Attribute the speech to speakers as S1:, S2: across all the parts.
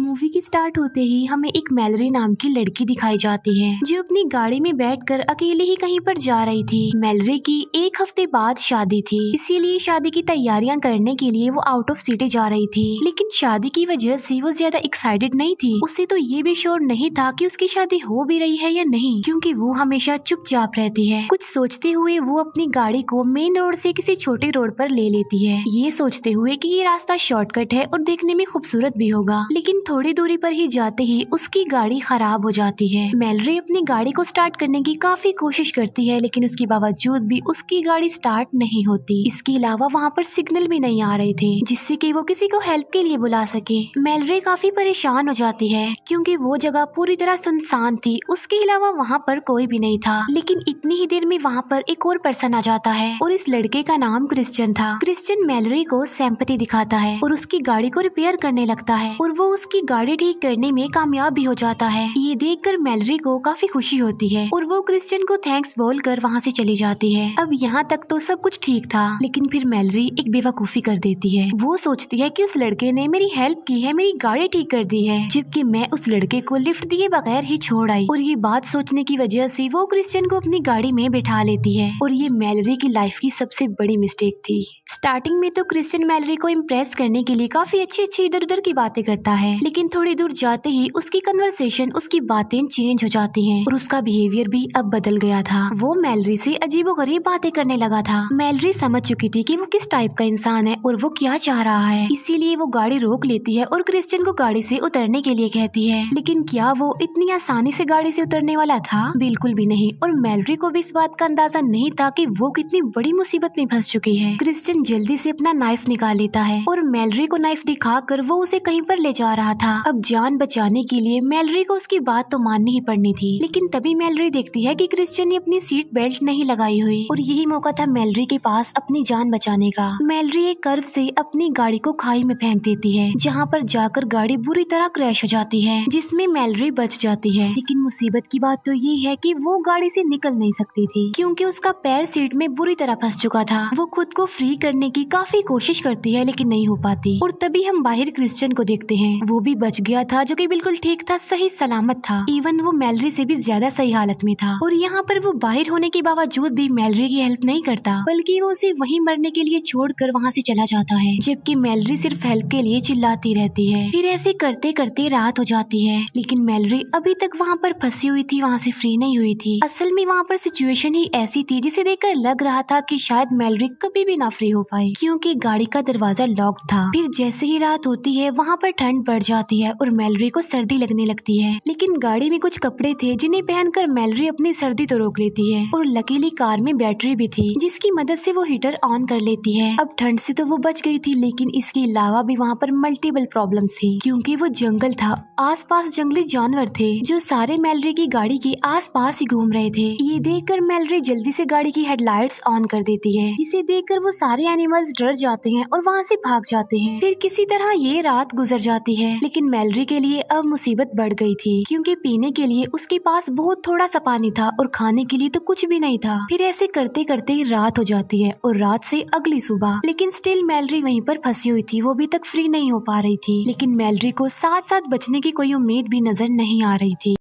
S1: Movie की start होते ही हमें एक मैलरी नाम की लड़की दिखाई जाती है जो अपनी गाड़ी में बैठकर अकेले ही कहीं पर जा रही थी। मैलरी की एक हफ्ते बाद शादी थी, इसीलिए शादी की तैयारियां करने के लिए वो आउट ऑफ सिटी जा रही थी। लेकिन शादी की वजह से वो ज्यादा एक्साइटेड नहीं थी। उसे तो ये भी श्योर नहीं था कि उसकी शादी हो भी रही है या नहीं, क्योंकि वो हमेशा चुपचाप रहती है। कुछ सोचते हुए वो अपनी गाड़ी को मेन रोड से किसी छोटे रोड पर ले लेती है, ये सोचते हुए कि ये रास्ता शॉर्टकट है और देखने में खूबसूरत भी होगा। लेकिन थोड़ी दूरी पर ही जाते ही उसकी गाड़ी खराब हो जाती है। मैलरी अपनी गाड़ी को स्टार्ट करने की काफी कोशिश करती है, लेकिन उसके बावजूद भी उसकी गाड़ी स्टार्ट नहीं होती। इसके अलावा वहाँ पर सिग्नल भी नहीं आ रहे थे जिससे कि वो किसी को हेल्प के लिए बुला सके। मैलरी काफी परेशान हो जाती है क्योंकि वो जगह पूरी तरह सुनसान थी, उसके अलावा वहाँ पर कोई भी नहीं था। लेकिन इतनी ही देर में वहाँ पर एक और पर्सन आ जाता है और इस लड़के का नाम क्रिश्चियन था। क्रिश्चियन मैलरी को सिंपैथी दिखाता है और उसकी गाड़ी को रिपेयर करने लगता है और वो उसकी गाड़ी ठीक करने में कामयाब भी हो जाता है। ये देखकर मैलरी को काफी खुशी होती है और वो क्रिश्चियन को थैंक्स बोलकर वहाँ से चली जाती है। अब यहाँ तक तो सब कुछ ठीक था, लेकिन फिर मैलरी एक बेवकूफी कर देती है। वो सोचती है कि उस लड़के ने मेरी हेल्प की है, मेरी गाड़ी ठीक कर दी है, जबकि मैं उस लड़के को लिफ्ट दिए बगैर ही छोड़ आई। और ये बात सोचने की वजह से वो क्रिश्चियन को अपनी गाड़ी में बिठा लेती है और ये मैलरी की लाइफ की सबसे बड़ी मिस्टेक थी। स्टार्टिंग में तो क्रिश्चियन मैलरी को इम्प्रेस करने के लिए काफी अच्छी इधर उधर की बातें करता है, लेकिन थोड़ी दूर जाते ही उसकी कन्वर्सेशन, उसकी बातें चेंज हो जाती हैं और उसका बिहेवियर भी अब बदल गया था। वो मैलरी से अजीबोगरीब बातें करने लगा था। मैलरी समझ चुकी थी कि वो किस टाइप का इंसान है और वो क्या चाह रहा है, इसीलिए वो गाड़ी रोक लेती है और क्रिश्चियन को गाड़ी से उतरने के लिए कहती है। लेकिन क्या वो इतनी आसानी से गाड़ी से उतरने वाला था? बिल्कुल भी नहीं। और मैलरी को भी इस बात का अंदाजा नहीं था कि वो कितनी बड़ी मुसीबत में फंस चुकी है। क्रिश्चियन जल्दी से अपना नाइफ निकाल लेता है और मैलरी को नाइफ दिखाकर वो उसे कहीं पर ले जा रहा था। अब जान बचाने के लिए मैलरी को उसकी बात तो माननी ही पड़नी थी, लेकिन तभी मैलरी देखती है कि क्रिश्चियन ने अपनी सीट बेल्ट नहीं लगाई हुई और यही मौका था मैलरी के पास अपनी जान बचाने का। मैलरी एक कर्व से अपनी गाड़ी को खाई में फेंक देती है, जहाँ पर जाकर गाड़ी बुरी तरह क्रैश हो जाती है, जिसमें मैलरी बच जाती है। लेकिन मुसीबत की बात तो ये है कि वो गाड़ी से निकल नहीं सकती थी क्योंकि उसका पैर सीट में बुरी तरह फंस चुका था। वो खुद को फ्री करने की काफी कोशिश करती है, लेकिन नहीं हो पाती। और तभी हम बाहर क्रिश्चियन को देखते हैं। वो भी बच गया था, जो कि बिल्कुल ठीक था, सही सलामत था। इवन वो मैलरी से भी ज्यादा सही हालत में था। और यहाँ पर वो बाहर होने के बावजूद भी मैलरी की हेल्प नहीं करता, बल्कि वो उसे वहीं मरने के लिए छोड़कर वहाँ से चला जाता है, जबकि मैलरी सिर्फ हेल्प के लिए चिल्लाती रहती है। फिर ऐसे करते करते रात हो जाती है, लेकिन मैलरी अभी तक वहाँ पर फंसी हुई थी, वहाँ से फ्री नहीं हुई थी। असल में वहाँ पर सिचुएशन ही ऐसी थी जिसे देखकर लग रहा था कि शायद मैलरी कभी भी ना फ्री हो पाए, क्योंकि गाड़ी का दरवाजा लॉक्ड था। फिर जैसे ही रात होती है वहाँ पर ठंड बढ़ जाती है और मैलरी को सर्दी लगने लगती है। लेकिन गाड़ी में कुछ कपड़े थे जिन्हें पहनकर मैलरी अपनी सर्दी तो रोक लेती है। और लकीली कार में बैटरी भी थी जिसकी मदद से वो हीटर ऑन कर लेती है। अब ठंड से तो वो बच गई थी, लेकिन इसके अलावा भी वहाँ पर मल्टीपल प्रॉब्लम्स थी, क्योंकि वो जंगल था, आसपास जंगली जानवर थे जो सारे मैलरी की गाड़ी के आसपास ही घूम रहे थे। ये देखकर मैलरी जल्दी से गाड़ी की हेडलाइट्स ऑन कर देती है, जिसे देखकर वो सारे एनिमल्स डर जाते हैं और वहाँ से भाग जाते हैं। फिर किसी तरह ये रात गुजर जाती है, लेकिन मैलरी के लिए अब मुसीबत बढ़ गई थी, क्योंकि पीने के लिए उसके पास बहुत थोड़ा सा पानी था और खाने के लिए तो कुछ भी नहीं था। फिर ऐसे करते करते रात हो जाती है और रात से अगली सुबह, लेकिन स्टिल मैलरी वहीं पर फंसी हुई थी, वो अभी तक फ्री नहीं हो पा रही थी। लेकिन मैलरी को साथ साथ बचने की कोई उम्मीद भी नजर नहीं आ रही थी।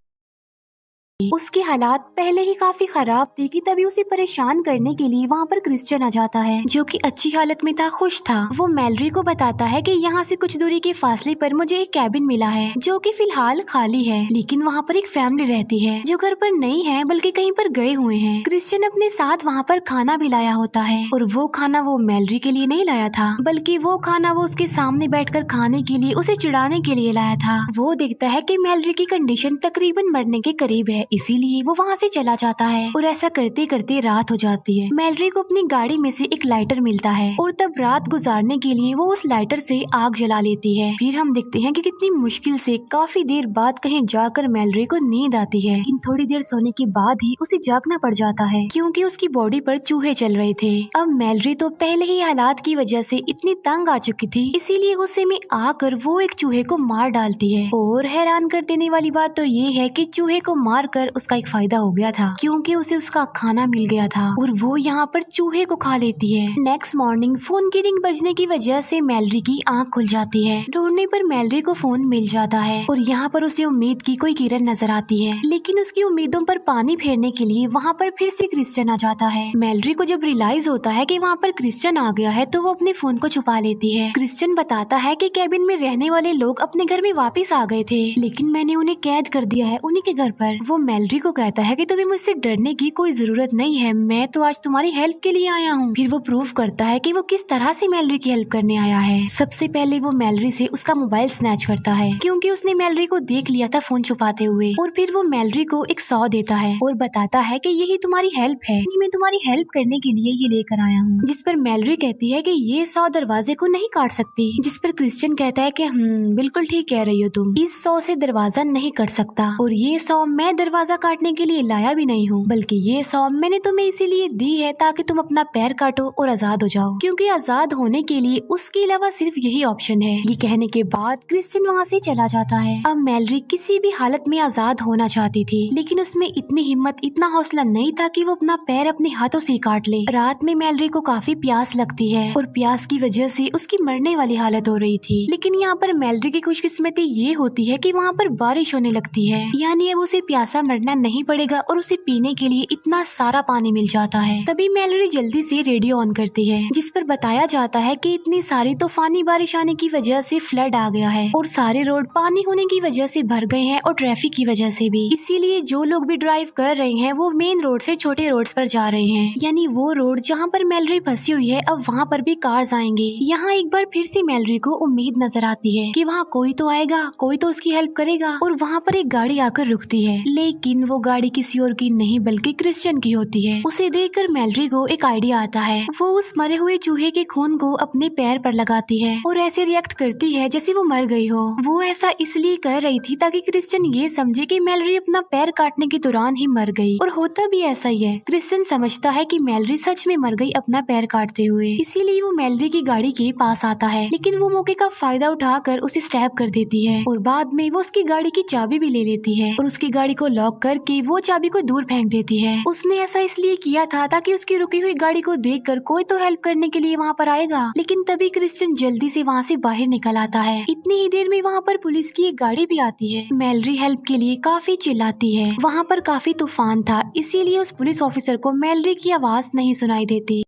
S1: उसके हालात पहले ही काफी खराब थे कि तभी उसे परेशान करने के लिए वहाँ पर क्रिश्चियन आ जाता है, जो कि अच्छी हालत में था, खुश था। वो मैलरी को बताता है कि यहाँ से कुछ दूरी के फासले पर मुझे एक कैबिन मिला है जो कि फिलहाल खाली है, लेकिन वहाँ पर एक फैमिली रहती है जो घर पर नहीं है बल्कि कहीं पर गए हुए हैं। क्रिश्चियन अपने साथ वहाँ पर खाना भी लाया होता है और वो खाना वो मैलरी के लिए नहीं लाया था, बल्कि वो खाना वो उसके सामने बैठकर खाने के लिए, उसे चिढ़ाने के लिए लाया था। वो देखता है कि मैलरी की कंडीशन तकरीबन मरने के करीब है, इसीलिए वो वहाँ से चला जाता है। और ऐसा करते करते रात हो जाती है। मैलरी को अपनी गाड़ी में से एक लाइटर मिलता है और तब रात गुजारने के लिए वो उस लाइटर से आग जला लेती है। फिर हम देखते हैं कि कितनी मुश्किल से काफी देर बाद कहीं जाकर मैलरी को नींद आती है, लेकिन थोड़ी देर सोने के बाद ही उसे जागना पड़ जाता है, क्योंकि उसकी बॉडी पर चूहे चल रहे थे। अब मैलरी तो पहले ही हालात की वजह से इतनी तंग आ चुकी थी, इसीलिए गुस्से में आकर वो एक चूहे को मार डालती है। और हैरान कर देने वाली बात तो ये है कि चूहे को मार आकर उसका एक फायदा हो गया था, क्योंकि उसे उसका खाना मिल गया था और वो यहाँ पर चूहे को खा लेती है। नेक्स्ट मॉर्निंग फोन की रिंग बजने की वजह से मैलरी की आंख खुल जाती है। ढूंढने पर मैलरी को फोन मिल जाता है और यहाँ पर उसे उम्मीद की कोई किरण नजर आती है, लेकिन उसकी उम्मीदों पर पानी फेरने के लिए वहाँ पर फिर से क्रिश्चियन आ जाता है। मैलरी को जब रियलाइज होता है कि वहाँ पर क्रिश्चियन आ गया है तो वो अपने फोन को छुपा लेती है। क्रिश्चियन बताता है कि कैबिन में रहने वाले लोग अपने घर में वापस आ गए थे, लेकिन मैंने उन्हें कैद कर दिया है उन्हीं के घर पर। वो मैलरी को कहता है कि तुम्हें मुझसे डरने की कोई जरूरत नहीं है, मैं तो आज तुम्हारी हेल्प के लिए आया हूँ। फिर वो प्रूव करता है कि वो किस तरह से मैलरी की हेल्प करने आया है। सबसे पहले वो मैलरी से उसका मोबाइल स्नैच करता है, क्योंकि उसने मैलरी को देख लिया था फोन छुपाते हुए। और फिर वो मैलरी को एक 100 देता है और बताता है कि यही तुम्हारी हेल्प है, मैं तुम्हारी हेल्प करने के लिए ये लेकर आया हूँ। जिस पर मैलरी कहती है कि ये 100 दरवाजे को नहीं काट सकती। जिस पर क्रिश्चियन कहता है कि बिल्कुल ठीक कह रही हो तुम, इस 100 से दरवाजा नहीं कट सकता, और ये 100 मैं दरवाजा काटने के लिए लाया भी नहीं हूँ, बल्कि ये 100 मैंने तुम्हें इसीलिए दी है ताकि तुम अपना पैर काटो और आजाद हो जाओ, क्योंकि आजाद होने के लिए उसके अलावा सिर्फ यही ऑप्शन है। ये कहने के बाद क्रिश्चियन वहाँ से चला जाता है। अब मैलरी किसी भी हालत में आजाद होना चाहती थी, लेकिन उसमें इतनी हिम्मत, इतना हौसला नहीं था कि वो अपना पैर अपने हाथों से काट ले। रात में मैलरी को काफी प्यास लगती है और प्यास की वजह से उसकी मरने वाली हालत हो रही थी, लेकिन यहाँ पर मैलरी की खुशकिस्मती ये होती है कि वहाँ पर बारिश होने लगती है, यानी अब उसे प्यासा मरना नहीं पड़ेगा और उसे पीने के लिए इतना सारा पानी मिल जाता है। तभी मैलरी जल्दी से रेडियो ऑन करती है, जिस पर बताया जाता है कि इतनी सारी तूफानी बारिश आने की वजह से फ्लड आ गया है और सारे रोड पानी होने की वजह से भर गए हैं और ट्रैफिक की वजह से भी। इसीलिए जो लोग भी ड्राइव कर रहे हैं वो मेन रोड से छोटे रोड्स पर जा रहे हैं, यानी वो रोड जहाँ पर मैलरी फंसी हुई है अब वहाँ पर भी कार्स आएंगे। यहाँ एक बार फिर से मैलरी को उम्मीद नजर आती है कि वहाँ कोई तो आएगा, कोई तो उसकी हेल्प करेगा, और वहाँ पर एक गाड़ी आकर रुकती है, लेकिन वो गाड़ी किसी और की नहीं बल्कि क्रिश्चियन की होती है। उसे देखकर मैलरी को एक आइडिया आता है। वो उस मरे हुए चूहे के खून को अपने पैर पर लगाती है और ऐसे रिएक्ट करती है जैसे वो मर गई हो। वो ऐसा इसलिए कर रही थी ताकि क्रिश्चियन ये समझे कि मैलरी अपना पैर काटने के दौरान ही मर गई, और होता भी ऐसा ही है। क्रिश्चियन समझता है कि मैलरी सच में मर गई अपना पैर काटते हुए, इसीलिए वो मैलरी की गाड़ी के पास आता है, लेकिन वो मौके का फायदा उठाकर उसे स्टैब कर देती है और बाद में वो उसकी गाड़ी की चाबी भी ले लेती है और उसकी गाड़ी को लॉक करके वो चाबी को दूर फेंक देती है। उसने ऐसा इसलिए किया था ताकि उसकी रुकी हुई गाड़ी को देखकर कोई तो हेल्प करने के लिए वहाँ पर आएगा, लेकिन तभी क्रिश्चियन जल्दी से वहाँ से बाहर निकल आता है। इतनी ही देर में वहाँ पर पुलिस की एक गाड़ी भी आती है। मैलरी हेल्प के लिए काफी चिल्लाती है। वहाँ पर काफी तूफान था, इसीलिए उस पुलिस ऑफिसर को मैलरी की आवाज नहीं सुनाई देती।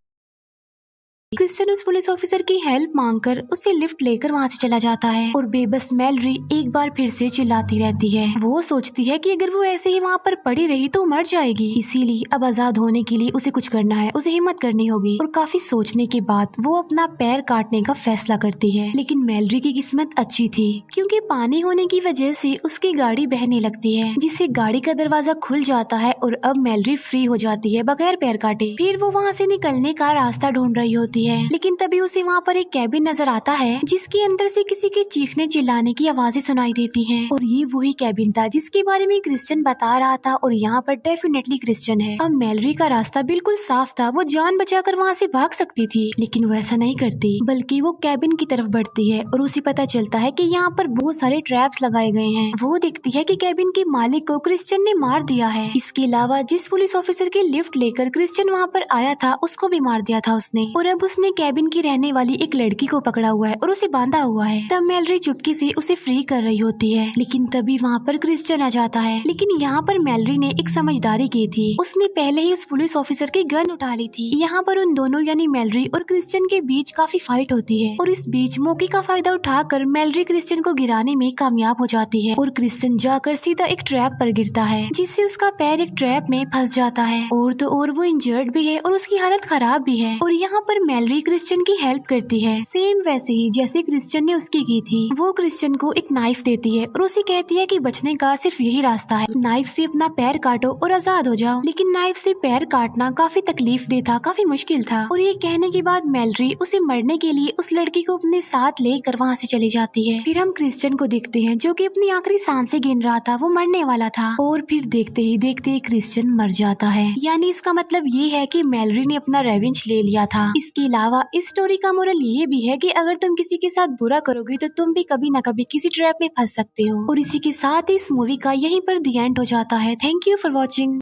S1: क्रिश्चियन उस पुलिस ऑफिसर की हेल्प मांगकर उसे लिफ्ट लेकर वहाँ से चला जाता है और बेबस मैलरी एक बार फिर से चिल्लाती रहती है। वो सोचती है कि अगर वो ऐसे ही वहाँ पर पड़ी रही तो मर जाएगी, इसीलिए अब आजाद होने के लिए उसे कुछ करना है, उसे हिम्मत करनी होगी। और काफी सोचने के बाद वो अपना पैर काटने का फैसला करती है। लेकिन मैलरी की किस्मत अच्छी थी, क्योंकि पानी होने की वजह से उसकी गाड़ी बहने लगती है, जिससे गाड़ी का दरवाजा खुल जाता है और अब मैलरी फ्री हो जाती है बगैर पैर काटे। फिर वो वहाँ से निकलने का रास्ता ढूंढ रही होती है, लेकिन तभी उसे वहाँ पर एक कैबिन नजर आता है जिसके अंदर से किसी के चीखने चिल्लाने की आवाजें सुनाई देती हैं। और ये वही कैबिन था जिसके बारे में क्रिश्चियन बता रहा था, और यहाँ पर डेफिनेटली क्रिश्चियन है। अब मैलरी का रास्ता बिल्कुल साफ था, वो जान बचाकर वहाँ से भाग सकती थी, लेकिन वो ऐसा नहीं करती, बल्कि वो कैबिन की तरफ बढ़ती है और उसे पता चलता है कि यहाँ पर बहुत सारे ट्रैप्स लगाए गए हैं। वो देखती है कि कैबिन के मालिक को क्रिश्चियन ने मार दिया है। इसके अलावा जिस पुलिस ऑफिसर की लिफ्ट लेकर क्रिश्चियन वहाँ पर आया था उसको भी मार दिया था उसने, और अब उसने कैबिन की रहने वाली एक लड़की को पकड़ा हुआ है और उसे बांधा हुआ है। तब मैलरी चुपके से उसे फ्री कर रही होती है, लेकिन तभी वहाँ पर क्रिश्चियन आ जाता है। लेकिन यहाँ पर मैलरी ने एक समझदारी की थी, उसने पहले ही उस पुलिस ऑफिसर की गन उठा ली थी। यहाँ पर उन दोनों यानी मैलरी और क्रिश्चियन के बीच काफी फाइट होती है, और इस बीच मौके का फायदा उठाकर मैलरी क्रिश्चियन को गिराने में कामयाब हो जाती है और क्रिश्चियन जाकर सीधा एक ट्रैप पर गिरता है, जिससे उसका पैर एक ट्रैप में फंस जाता है। और तो और वो इंजर्ड भी है और उसकी हालत खराब भी है। और यहाँ पर मैलरी क्रिश्चियन की हेल्प करती है, सेम वैसे ही जैसे क्रिश्चियन ने उसकी की थी। वो क्रिश्चियन को एक नाइफ देती है और उसे कहती है कि बचने का सिर्फ यही रास्ता है, नाइफ से अपना पैर काटो और आजाद हो जाओ। लेकिन नाइफ से पैर काटना काफी तकलीफ दे था, काफी मुश्किल था। और ये कहने के बाद मैलरी उसे मरने के लिए उस लड़की को अपने साथ लेकर वहाँ से चली जाती है। फिर हम क्रिश्चियन को देखते हैं जो कि अपनी आखिरी सांसें गिन रहा था, वो मरने वाला था। और फिर देखते ही देखते क्रिश्चियन मर जाता है, यानी इसका मतलब ये है कि मैलरी ने अपना रेवेंज ले लिया था। इसके अलावा इस स्टोरी का मोरल ये भी है कि अगर तुम किसी के साथ बुरा करोगे तो तुम भी कभी न कभी किसी ट्रैप में फंस सकते हो। और इसी के साथ इस मूवी का यहीं पर दी एंड हो जाता है। Thank you for watching.